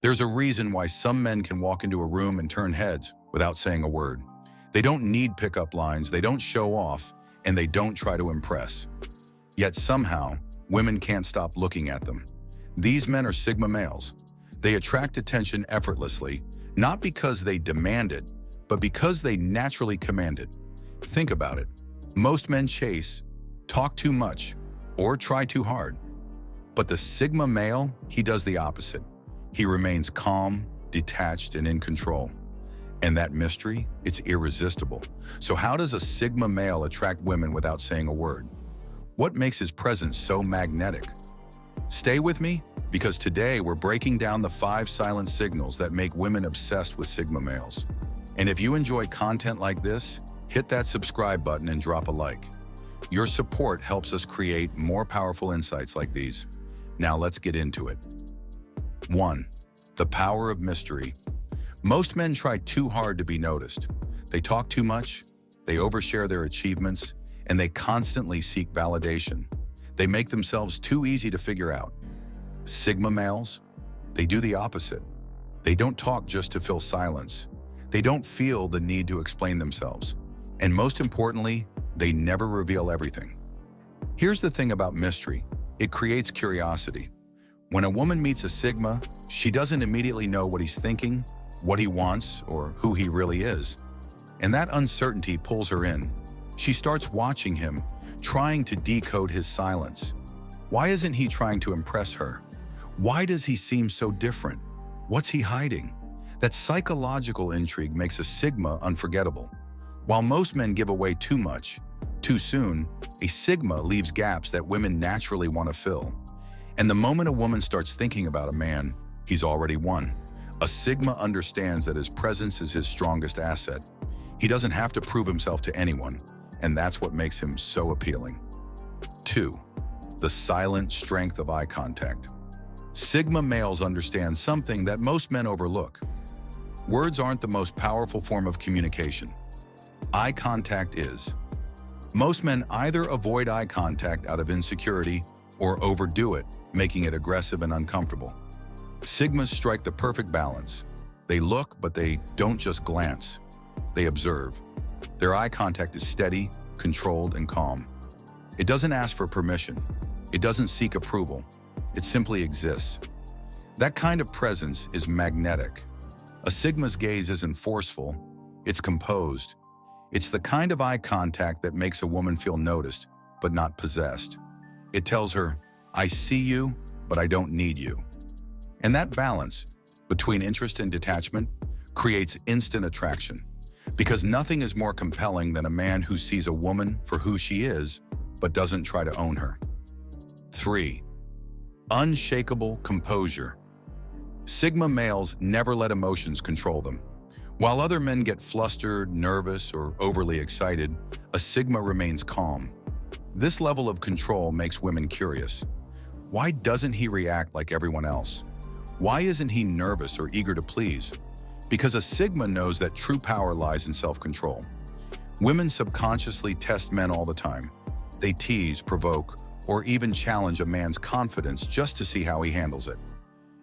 There's a reason why some men can walk into a room and turn heads without saying a word. They don't need pickup lines, they don't show off, and they don't try to impress. Yet somehow, women can't stop looking at them. These men are Sigma males. They attract attention effortlessly, not because they demand it, but because they naturally command it. Think about it. Most men chase, talk too much, or try too hard. But the Sigma male, he does the opposite. He remains calm, detached, and in control. And that mystery, it's irresistible. So how does a Sigma male attract women without saying a word? What makes his presence so magnetic? Stay with me, because today we're breaking down the 5 silent signals that make women obsessed with Sigma males. And if you enjoy content like this, hit that subscribe button and drop a like. Your support helps us create more powerful insights like these. Now let's get into it. 1. The power of mystery. Most men try too hard to be noticed. They talk too much, they overshare their achievements, and they constantly seek validation. They make themselves too easy to figure out. Sigma males, they do the opposite. They don't talk just to fill silence. They don't feel the need to explain themselves. And most importantly, they never reveal everything. Here's the thing about mystery. It creates curiosity. When a woman meets a Sigma, she doesn't immediately know what he's thinking, what he wants, or who he really is. And that uncertainty pulls her in. She starts watching him, trying to decode his silence. Why isn't he trying to impress her? Why does he seem so different? What's he hiding? That psychological intrigue makes a Sigma unforgettable. While most men give away too much, too soon, a Sigma leaves gaps that women naturally want to fill. And the moment a woman starts thinking about a man, he's already won. A Sigma understands that his presence is his strongest asset. He doesn't have to prove himself to anyone, and that's what makes him so appealing. 2. The silent strength of eye contact. Sigma males understand something that most men overlook. Words aren't the most powerful form of communication. Eye contact is. Most men either avoid eye contact out of insecurity or overdo it, making it aggressive and uncomfortable. Sigmas strike the perfect balance. They look, but they don't just glance. They observe. Their eye contact is steady, controlled, and calm. It doesn't ask for permission. It doesn't seek approval. It simply exists. That kind of presence is magnetic. A Sigma's gaze isn't forceful. It's composed. It's the kind of eye contact that makes a woman feel noticed, but not possessed. It tells her, I see you, but I don't need you. And that balance between interest and detachment creates instant attraction, because nothing is more compelling than a man who sees a woman for who she is, but doesn't try to own her. 3. Unshakable composure. Sigma males never let emotions control them. While other men get flustered, nervous, or overly excited, a Sigma remains calm. This level of control makes women curious. Why doesn't he react like everyone else? Why isn't he nervous or eager to please? Because a Sigma knows that true power lies in self-control. Women subconsciously test men all the time. They tease, provoke, or even challenge a man's confidence just to see how he handles it.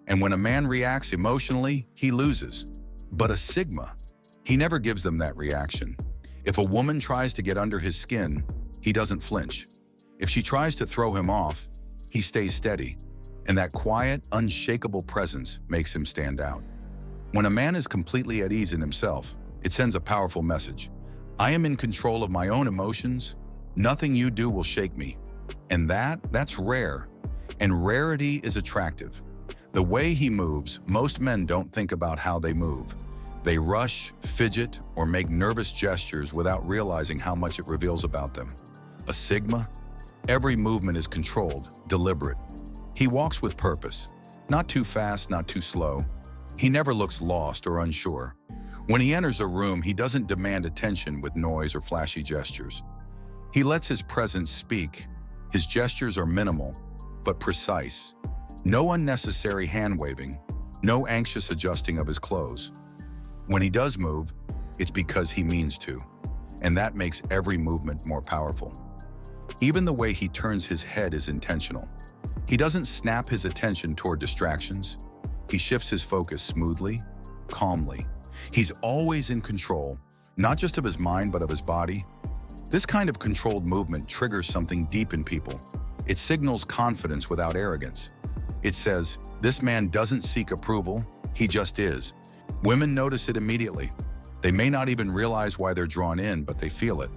And when a man reacts emotionally, he loses. But a Sigma, he never gives them that reaction. If a woman tries to get under his skin, he doesn't flinch. If she tries to throw him off, he stays steady. And that quiet, unshakable presence makes him stand out. When a man is completely at ease in himself, it sends a powerful message. I am in control of my own emotions. Nothing you do will shake me. And that's rare. And rarity is attractive. The way he moves, most men don't think about how they move. They rush, fidget, or make nervous gestures without realizing how much it reveals about them. A Sigma, every movement is controlled, deliberate. He walks with purpose, not too fast, not too slow. He never looks lost or unsure. When he enters a room, he doesn't demand attention with noise or flashy gestures. He lets his presence speak. His gestures are minimal, but precise. No unnecessary hand-waving, no anxious adjusting of his clothes. When he does move, it's because he means to, and that makes every movement more powerful. Even the way he turns his head is intentional. He doesn't snap his attention toward distractions. He shifts his focus smoothly, calmly. He's always in control, not just of his mind, but of his body. This kind of controlled movement triggers something deep in people. It signals confidence without arrogance. It says, this man doesn't seek approval, he just is. Women notice it immediately. They may not even realize why they're drawn in, but they feel it.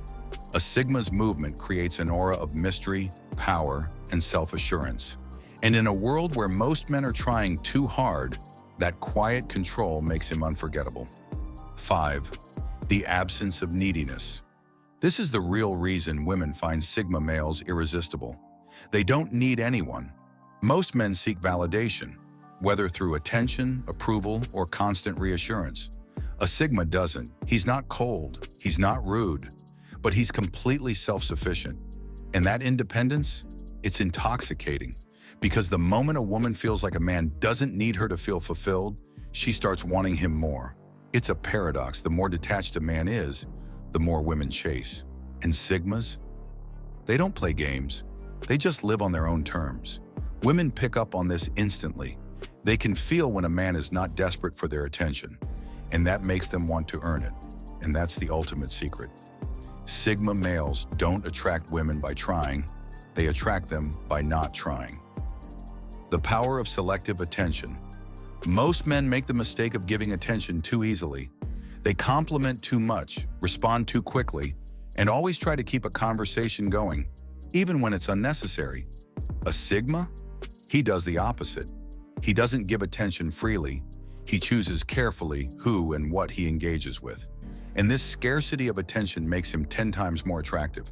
A Sigma's movement creates an aura of mystery, power, and self-assurance. And in a world where most men are trying too hard, that quiet control makes him unforgettable. 5. The absence of neediness. This is the real reason women find Sigma males irresistible. They don't need anyone. Most men seek validation, whether through attention, approval, or constant reassurance. A Sigma doesn't. He's not cold, he's not rude, but he's completely self-sufficient. And that independence, it's intoxicating. Because the moment a woman feels like a man doesn't need her to feel fulfilled, she starts wanting him more. It's a paradox. The more detached a man is, the more women chase. And Sigmas? They don't play games. They just live on their own terms. Women pick up on this instantly. They can feel when a man is not desperate for their attention, and that makes them want to earn it. And that's the ultimate secret. Sigma males don't attract women by trying. They attract them by not trying. The power of selective attention. Most men make the mistake of giving attention too easily. They compliment too much, respond too quickly, and always try to keep a conversation going, even when it's unnecessary. A Sigma? He does the opposite. He doesn't give attention freely. He chooses carefully who and what he engages with. And this scarcity of attention makes him 10 times more attractive.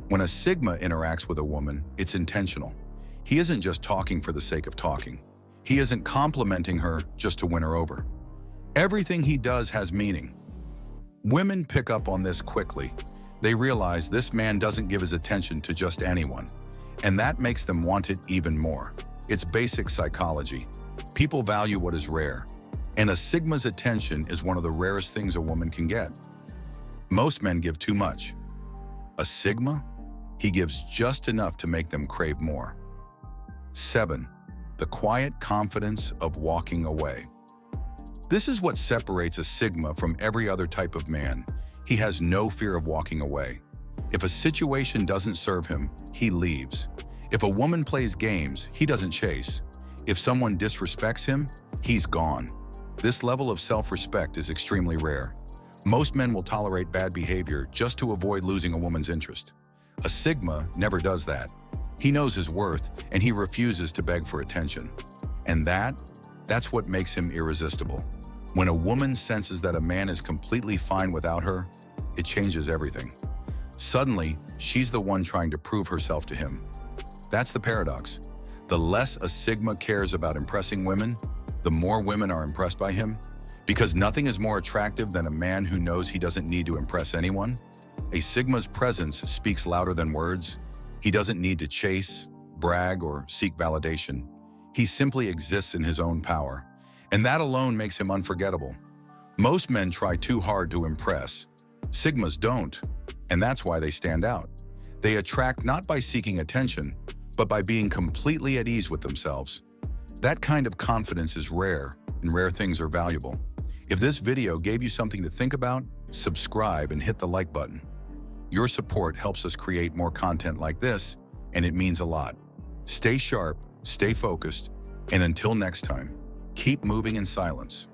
When a Sigma interacts with a woman, it's intentional. He isn't just talking for the sake of talking. He isn't complimenting her just to win her over. Everything he does has meaning. Women pick up on this quickly. They realize this man doesn't give his attention to just anyone, and that makes them want it even more. It's basic psychology. People value what is rare, and a Sigma's attention is one of the rarest things a woman can get. Most men give too much. A Sigma? He gives just enough to make them crave more. 7. The quiet confidence of walking away. This is what separates a Sigma from every other type of man. He has no fear of walking away. If a situation doesn't serve him, he leaves. If a woman plays games, he doesn't chase. If someone disrespects him, he's gone. This level of self-respect is extremely rare. Most men will tolerate bad behavior just to avoid losing a woman's interest. A Sigma never does that. He knows his worth, and he refuses to beg for attention. And that's what makes him irresistible. When a woman senses that a man is completely fine without her, it changes everything. Suddenly, she's the one trying to prove herself to him. That's the paradox. The less a Sigma cares about impressing women, the more women are impressed by him. Because nothing is more attractive than a man who knows he doesn't need to impress anyone. A Sigma's presence speaks louder than words. He doesn't need to chase, brag, or seek validation. He simply exists in his own power. And that alone makes him unforgettable. Most men try too hard to impress. Sigmas don't, and that's why they stand out. They attract not by seeking attention, but by being completely at ease with themselves. That kind of confidence is rare, and rare things are valuable. If this video gave you something to think about, subscribe and hit the like button. Your support helps us create more content like this, and it means a lot. Stay sharp, stay focused, and until next time, keep moving in silence.